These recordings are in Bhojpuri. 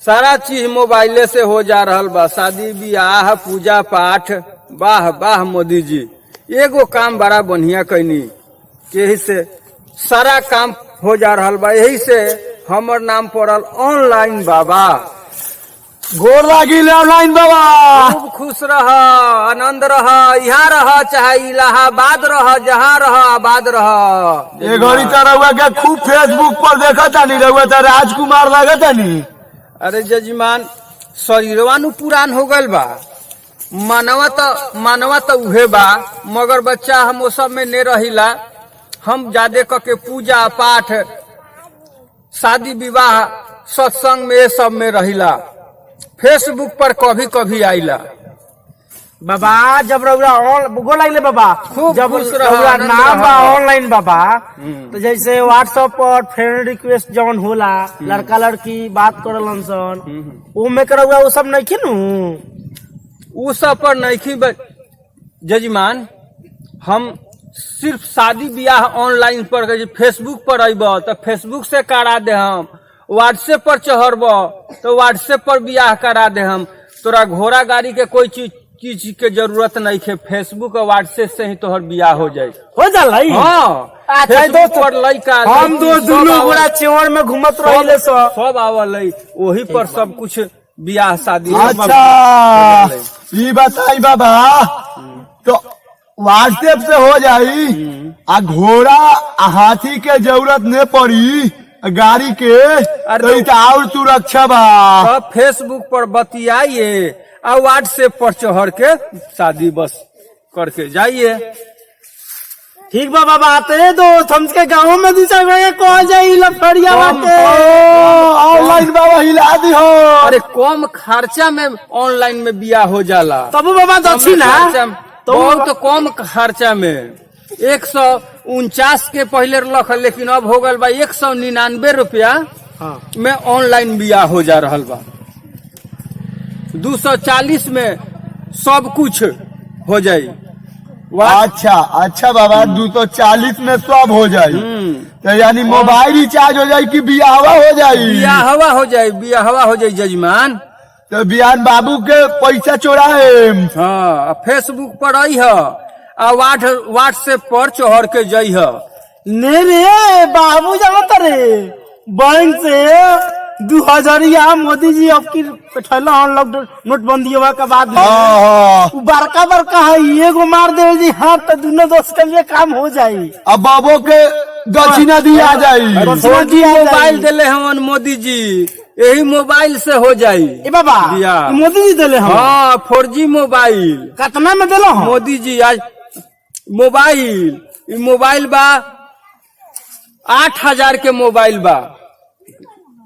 सारा चीज मोबाइले से हो जा रहल बा, शादी बियाह पूजा पाठ। वाह वाह मोदी जी, एगो काम बड़ा बढ़िया कैनी, यही से सारा काम हो जा रहल बा। यही से हमर नाम पड़ल ऑनलाइन बाबा। गोर लागी ऑनलाइन बाबा। खूब खुश रह, आनंद रह, यहाँ रह चाहे इलाहाबाद रह, जहाँ रह आबाद रह। ये घड़ी तो रहुआ के खूब फेसबुक पर देखा तानी, रहुआ तो राजकुमार लगा तानी। अरे जजमान, शरीरवा नु पुरान हो गल बा, मानवा तो उहे बा, मगर बच्चा हम वो सब में नहीं रहिला। हम ज्यादा करके पूजा पाठ शादी विवाह सत्संग में ये सब में रहिला। फेसबुक पर कभी कभी आइला। बाबा जब रउरा गोल आइले बाबा, खूब जब खुश रह, रउरा आनंद नाम रह। बा ऑनलाइन बाबा, तो जैसे व्हाट्सएप पर फ्रेंड रिक्वेस्ट जौन होला, लड़का लड़की बात करलन सन, वो में रउरा वो सब नहीं किनू। उ सब पर नहीं जजमान, हम सिर्फ शादी ब्याह ऑनलाइन पर फेसबुक पर अब तो फेसबुक से करा दे, हम व्हाट्सएप पर चढ़ब तो व्हाट्सएप पर ब्याह करा दे। हम तोरा घोड़ा गाड़ी के कोई चीज के जरूरत नहीं है, फेसबुक और व्हाट्सएप से ही तोहर ब्याह हो जाए। हो जाला। हाँ, अच्छा फेसबुक पर लइका हम दोनों गोरा चेवर में घूमत रहिले सब आवल, वही पर सब कुछ ब्याह शादी। अच्छा ये बताई बाबा, तो व्हाट्सएप से हो जाई, आ घोड़ा हाथी के जरूरत नहीं पड़ी, गाड़ी के तो और सुरक्षा बा। अब फेसबुक पर बतियाइए और व्हाट्सएप पर चढ़ के शादी बस करके जाइए। ठीक बा बाबा, आते दोस्त हमके गाँव में दूसरा कौन जाई लफड़िया बाटे। ऑनलाइन बाबा हिला दी हो। अरे कम खर्चा में ऑनलाइन में बियाह हो जाला। तब बाबा दक्षिणा तो बहुत कम खर्चा में 149 के पहले रख, लेकिन अब हो गल बा 199 रुपया में ऑनलाइन बियाह हो जा रहल बा। 240 में सब कुछ हो जाये। अच्छा बाबा, 240 में सब हो जाये, तो यानी मोबाइल रिचार्ज हो जाये कि बियाहवा हो जाये? बियाहवा हो जाये जजमान। तो बियान बाबू के पैसा चोराए। हाँ, फेसबुक पर आई है और व्हाट्सएप पर चढ़ के जाइ है। नहीं रे बाबू जानता रे, बैंक से 2000 मोदी जी आपकी बैठला नोटबंदी हुआ के बाद बड़का बड़का है, एगो मार दे जी हाथ, तो दोनों दोस्त के लिए काम हो जाये। अब बाबू के दक्षिणा दिया जाये। 4G मोबाइल दिले हमन मोदी जी, यही मोबाइल से हो जाये। ए बाबा मोदी जी दिले हम। हाँ, 4G मोबाइल कितना में दिलो हम? मोदी जी आज मोबाइल बा 8000 के मोबाइल बा।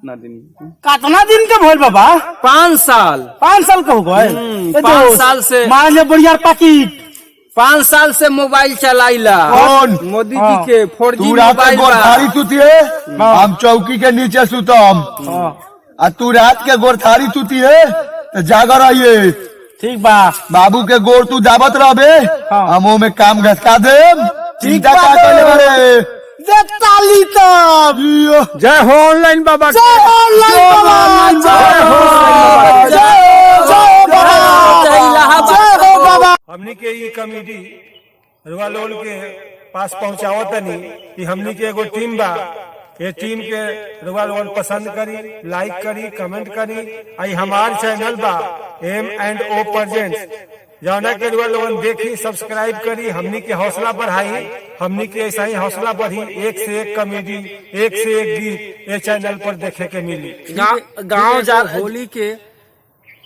कितना दिन के भइल बाबा? 5 साल। 5 साल का हो गए। 5 साल से मान ले बढ़िया पैकेट। 5 साल से मोबाइल चलाइला। कौन? मोदी जी के 4G तू रात के मोबाइल गोरथारी सुतिए, हम चौकी के नीचे सुतम, आ तू रात के गोरथारी सुतिए तो जागर रहिए। ठीक बा बाबू के गोर तू दावत रहबे, हम में काम घसका दे। चिंता का करे बारे। ताली तब जय हो ऑनलाइन बाबा। जय ऑनलाइन बाबा। जय हो बाबा। हमनी के ये कमेटी रुआ लोल के पास पहुँचाओ तनी कि हमनी के एगो टीम बा, ये टीम के रुआ लोगन पसंद करी, लाइक करी, कमेंट करी। आई हमार चैनल बा M&O प्रेजेंट्स, जौना के रुआ लोगन देखी, सब्सक्राइब करी, हमनी के हौसला बढ़ाई। हमनी के ऐसा ही हौसला बढ़ी, एक से एक कॉमेडी, एक से एक गीत ये चैनल पर देखे के मिली। गाँव जा होली के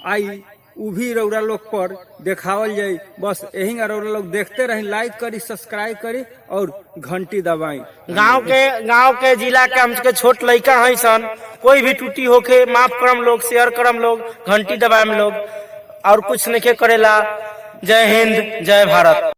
आई उ भी रौरा लोग पर देखावल जाये। बस यही रौरा लोग देखते रही, लाइक करी, सब्सक्राइब करी और घंटी दबाई। गांव के जिला के हमके छोट लड़का है सन, कोई भी टूटी होके माफ करम लोग, शेयर करम लोग, घंटी दबाएम लोग, और कुछ नहीं करेला। जय हिंद, जय भारत।